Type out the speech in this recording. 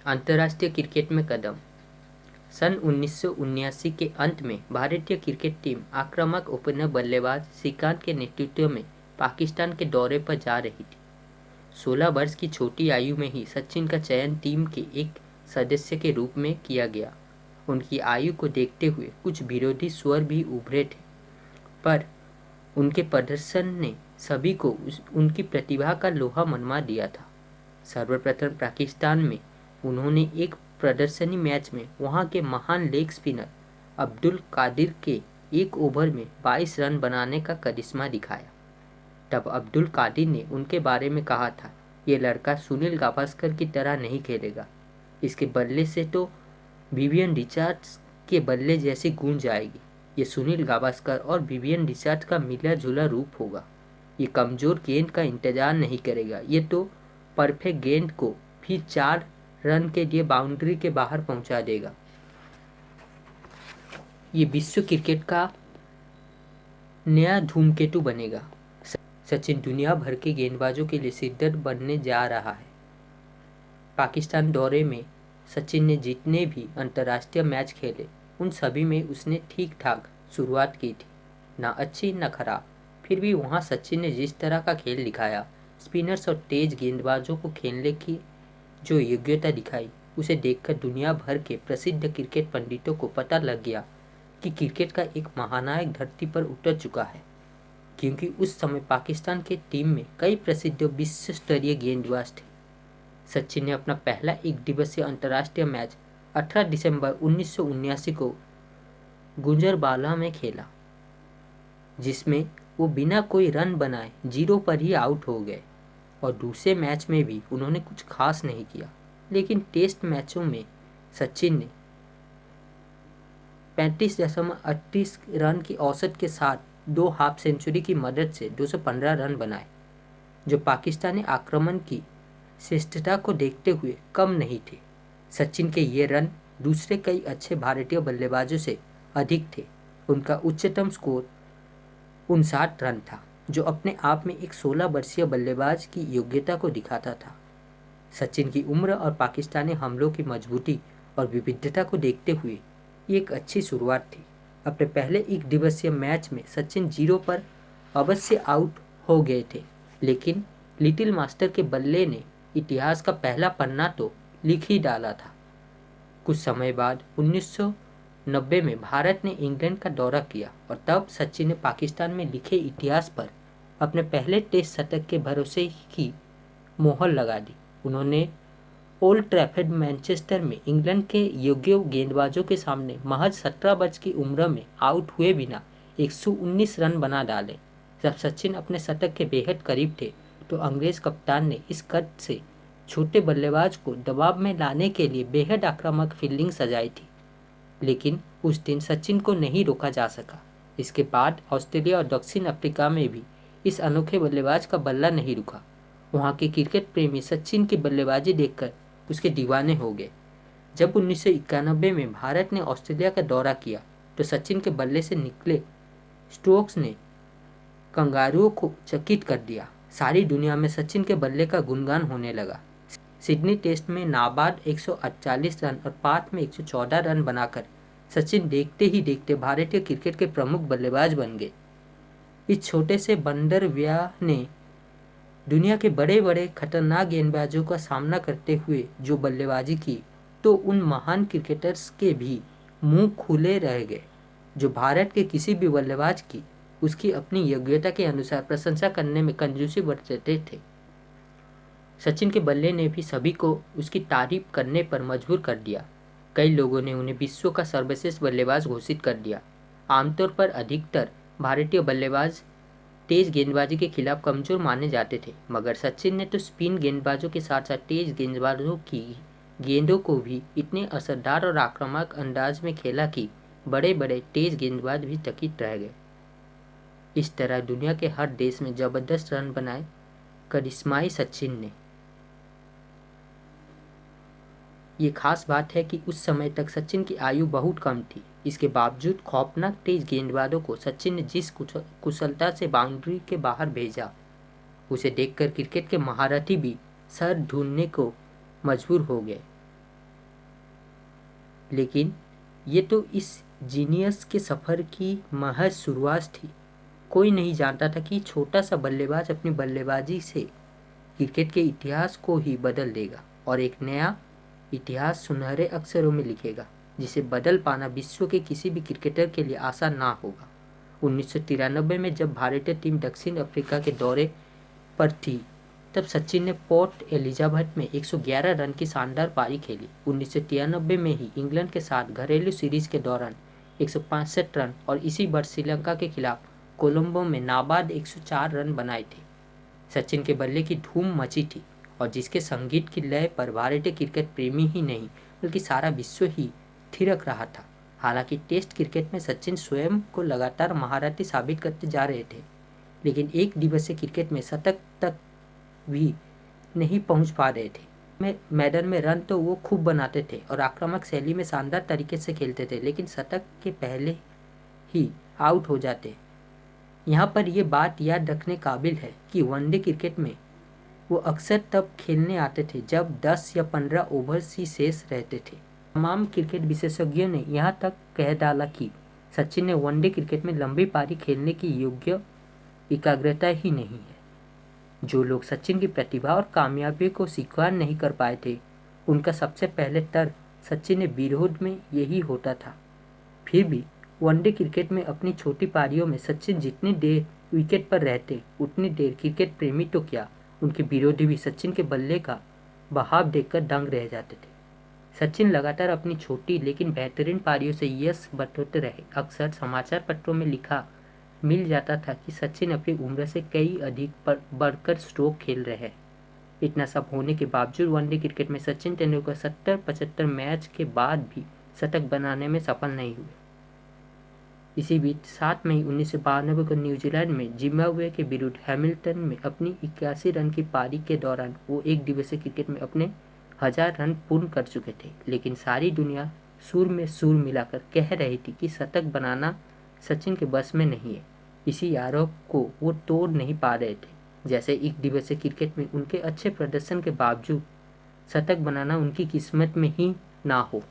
अंतर्राष्ट्रीय क्रिकेट में कदम। सन 1979 के अंत में भारतीय क्रिकेट टीम आक्रामक ओपनर बल्लेबाज श्रीकांत के नेतृत्व में पाकिस्तान के दौरे पर जा रही थी। 16 वर्ष की छोटी आयु में ही सचिन का चयन टीम के एक सदस्य के रूप में किया गया। उनकी आयु को देखते हुए कुछ विरोधी स्वर भी उभरे थे, पर उनके प्रदर्शन ने सभी को उनकी प्रतिभा का लोहा मनवा दिया था। सर्वप्रथम पाकिस्तान में उन्होंने एक प्रदर्शनी मैच में वहां के महान लेग स्पिनर अब्दुल कादिर के एक ओवर में 22 रन बनाने का करिश्मा दिखाया। तब अब्दुल कादिर ने उनके बारे में कहा था, ये लड़का सुनील गावस्कर की तरह नहीं खेलेगा, इसके बल्ले से तो विवियन रिचर्ड्स के बल्ले जैसी गूंज आएगी। ये सुनील गावस्कर और विवियन रिचर्ड्स का मिला जुला रूप होगा। ये कमजोर गेंद का इंतजार नहीं करेगा, ये तो परफेक्ट गेंद को भी 4 रन के लिए बाउंड्री के बाहर पहुंचा देगा। ये विश्व क्रिकेट का नया धूमकेतु बनेगा। सचिन दुनिया भर के गेंदबाजों के लिए सिरदर्द बनने जा रहा है। पाकिस्तान दौरे में सचिन ने जितने भी अंतर्राष्ट्रीय मैच खेले उन सभी में उसने ठीक ठाक शुरुआत की थी, ना अच्छी ना खराब। फिर भी वहां सचिन ने जिस तरह का खेल दिखाया, स्पिनर्स और तेज गेंदबाजों को खेलने की जो योग्यता दिखाई, उसे देखकर दुनिया भर के प्रसिद्ध क्रिकेट पंडितों को पता लग गया कि क्रिकेट का एक महानायक धरती पर उतर चुका है। क्योंकि उस समय पाकिस्तान के टीम में कई प्रसिद्ध विश्व स्तरीय गेंदबाज थे। सचिन ने अपना पहला एक दिवसीय अंतर्राष्ट्रीय मैच 18 दिसंबर 1979 को गुजरांवाला में खेला, जिसमें वो बिना कोई रन बनाए 0 पर ही आउट हो गए। और दूसरे मैच में भी उन्होंने कुछ खास नहीं किया, लेकिन टेस्ट मैचों में सचिन ने 35.38 रन की औसत के साथ 2 हाफ सेंचुरी की मदद से 215 रन बनाए, जो पाकिस्तानी आक्रमण की श्रेष्ठता को देखते हुए कम नहीं थे। सचिन के ये रन दूसरे कई अच्छे भारतीय बल्लेबाजों से अधिक थे। उनका उच्चतम स्कोर 59 रन था, जो अपने आप में एक 16 वर्षीय बल्लेबाज की योग्यता को दिखाता था। सचिन की उम्र और पाकिस्तानी हमलों की मजबूती और विविधता को देखते हुए ये एक अच्छी शुरुआत थी। अपने पहले एक दिवसीय मैच में सचिन 0 पर अवश्य आउट हो गए थे, लेकिन लिटिल मास्टर के बल्ले ने इतिहास का पहला पन्ना तो लिख ही डाला था। कुछ समय बाद 1990 में भारत ने इंग्लैंड का दौरा किया और तब सचिन ने पाकिस्तान में लिखे इतिहास पर अपने पहले टेस्ट शतक के भरोसे की मोहर लगा दी। उन्होंने ओल्ड ट्रैफर्ड मैनचेस्टर में इंग्लैंड के योग्य गेंदबाजों के सामने महज 17 वर्ष की उम्र में आउट हुए बिना 119 रन बना डाले। जब सचिन अपने शतक के बेहद करीब थे तो अंग्रेज कप्तान ने इस कद से छोटे बल्लेबाज को दबाव में लाने के लिए बेहद आक्रामक फील्डिंग सजाई थी, लेकिन उस दिन सचिन को नहीं रोका जा सका। इसके बाद ऑस्ट्रेलिया और दक्षिण अफ्रीका में भी इस अनोखे बल्लेबाज का बल्ला नहीं रुका। वहां के क्रिकेट प्रेमी सचिन की बल्लेबाजी देखकर उसके दीवाने हो गए। जब 1991 में भारत ने ऑस्ट्रेलिया का दौरा किया तो सचिन के बल्ले से निकले स्ट्रोक्स ने कंगारुओं को चकित कर दिया। सारी दुनिया में सचिन के बल्ले का गुणगान होने लगा। सिडनी टेस्ट में नाबाद 148 रन और पार्थ में 114 रन बनाकर सचिन देखते ही देखते भारतीय क्रिकेट के प्रमुख बल्लेबाज बन गए। इस छोटे से बंदरव्याह ने दुनिया के बड़े बड़े खतरनाक गेंदबाजों का सामना करते हुए जो बल्लेबाजी की, तो उन महान क्रिकेटर्स के भी मुंह खुले रह गए। जो भारत के किसी भी बल्लेबाज की उसकी अपनी योग्यता के अनुसार प्रशंसा करने में कंजूसी बरतते थे, सचिन के बल्ले ने भी सभी को उसकी तारीफ करने पर मजबूर कर दिया। कई लोगों ने उन्हें विश्व का सर्वश्रेष्ठ बल्लेबाज घोषित कर दिया। आमतौर पर अधिकतर भारतीय बल्लेबाज तेज गेंदबाजी के खिलाफ कमजोर माने जाते थे, मगर सचिन ने तो स्पिन गेंदबाजों के साथ साथ तेज गेंदबाजों की गेंदों को भी इतने असरदार और आक्रामक अंदाज में खेला कि बड़े बड़े तेज गेंदबाज भी चकित रह गए। इस तरह दुनिया के हर देश में जबरदस्त रन बनाए करिश्माई सचिन ने। ये खास बात है कि उस समय तक सचिन की आयु बहुत कम थी। इसके बावजूद खौफनाक तेज गेंदबाजों को सचिन ने जिस कुशलता से बाउंड्री के बाहर भेजा, उसे देखकर क्रिकेट के महारथी भी सर ढूंढने को मजबूर हो गए। लेकिन ये तो इस जीनियस के सफ़र की महज शुरुआत थी। कोई नहीं जानता था कि छोटा सा बल्लेबाज अपनी बल्लेबाजी से क्रिकेट के इतिहास को ही बदल देगा और एक नया इतिहास सुनहरे अक्षरों में लिखेगा, जिसे बदल पाना विश्व के किसी भी क्रिकेटर के लिए आसान ना होगा। 1993 में जब भारतीय टीम दक्षिण अफ्रीका के दौरे पर थी, तब सचिन ने पोर्ट एलिजाबेथ में 111 रन की शानदार पारी खेली। 1993 में ही इंग्लैंड के साथ घरेलू सीरीज के दौरान 165 रन और इसी वर्ष श्रीलंका के खिलाफ कोलंबो में नाबाद 104 रन बनाए थे। सचिन के बल्ले की धूम मची थी और जिसके संगीत की लय पर भारतीय क्रिकेट प्रेमी ही नहीं बल्कि सारा विश्व ही थिरक रहा था। हालांकि टेस्ट क्रिकेट में सचिन स्वयं को लगातार महारथी साबित करते जा रहे थे, लेकिन एक दिवसीय क्रिकेट में शतक तक भी नहीं पहुंच पा रहे थे। मैदान में रन तो वो खूब बनाते थे और आक्रामक शैली में शानदार तरीके से खेलते थे, लेकिन शतक के पहले ही आउट हो जाते। यहाँ पर यह बात याद रखने काबिल है कि वनडे क्रिकेट में वो अक्सर तब खेलने आते थे जब 10 या 15 ओवर्स ही शेष रहते थे। तमाम क्रिकेट विशेषज्ञों ने यहाँ तक कह डाला कि सचिन ने वनडे क्रिकेट में लंबी पारी खेलने की योग्य एकाग्रता ही नहीं है। जो लोग सचिन की प्रतिभा और कामयाबी को स्वीकार नहीं कर पाए थे, उनका सबसे पहले तर्क सचिन के विरोध में यही होता था। फिर भी वनडे क्रिकेट में अपनी छोटी पारियों में सचिन जितनी देर विकेट पर रहते, उतनी देर क्रिकेट प्रेमी तो क्या, उनके विरोधी भी सचिन के बल्ले का बहाव देखकर दंग रह जाते थे। सचिन लगातार अपनी छोटी लेकिन बेहतरीन पारियों से यश बटोरते रहे। अक्सर समाचार पत्रों में लिखा मिल जाता था कि सचिन अपनी उम्र से कई अधिक बढ़कर स्ट्रोक खेल रहे हैं। इतना सब होने के बावजूद वनडे क्रिकेट में सचिन तेंदुलकर 70-75 मैच के बाद भी शतक बनाने में सफल नहीं हुए। इसी बीच 7 मई 1992 को न्यूजीलैंड में जिम्बाब्वे के विरुद्ध हैमिल्टन में अपनी 81 रन की पारी के दौरान वो एक दिवसीय क्रिकेट में अपने 1000 रन पूर्ण कर चुके थे, लेकिन सारी दुनिया सुर में सुर मिलाकर कह रही थी कि शतक बनाना सचिन के बस में नहीं है। इसी आरोप को वो तोड़ नहीं पा रहे थे, जैसे एक दिवसीय क्रिकेट में उनके अच्छे प्रदर्शन के बावजूद शतक बनाना उनकी किस्मत में ही ना हो।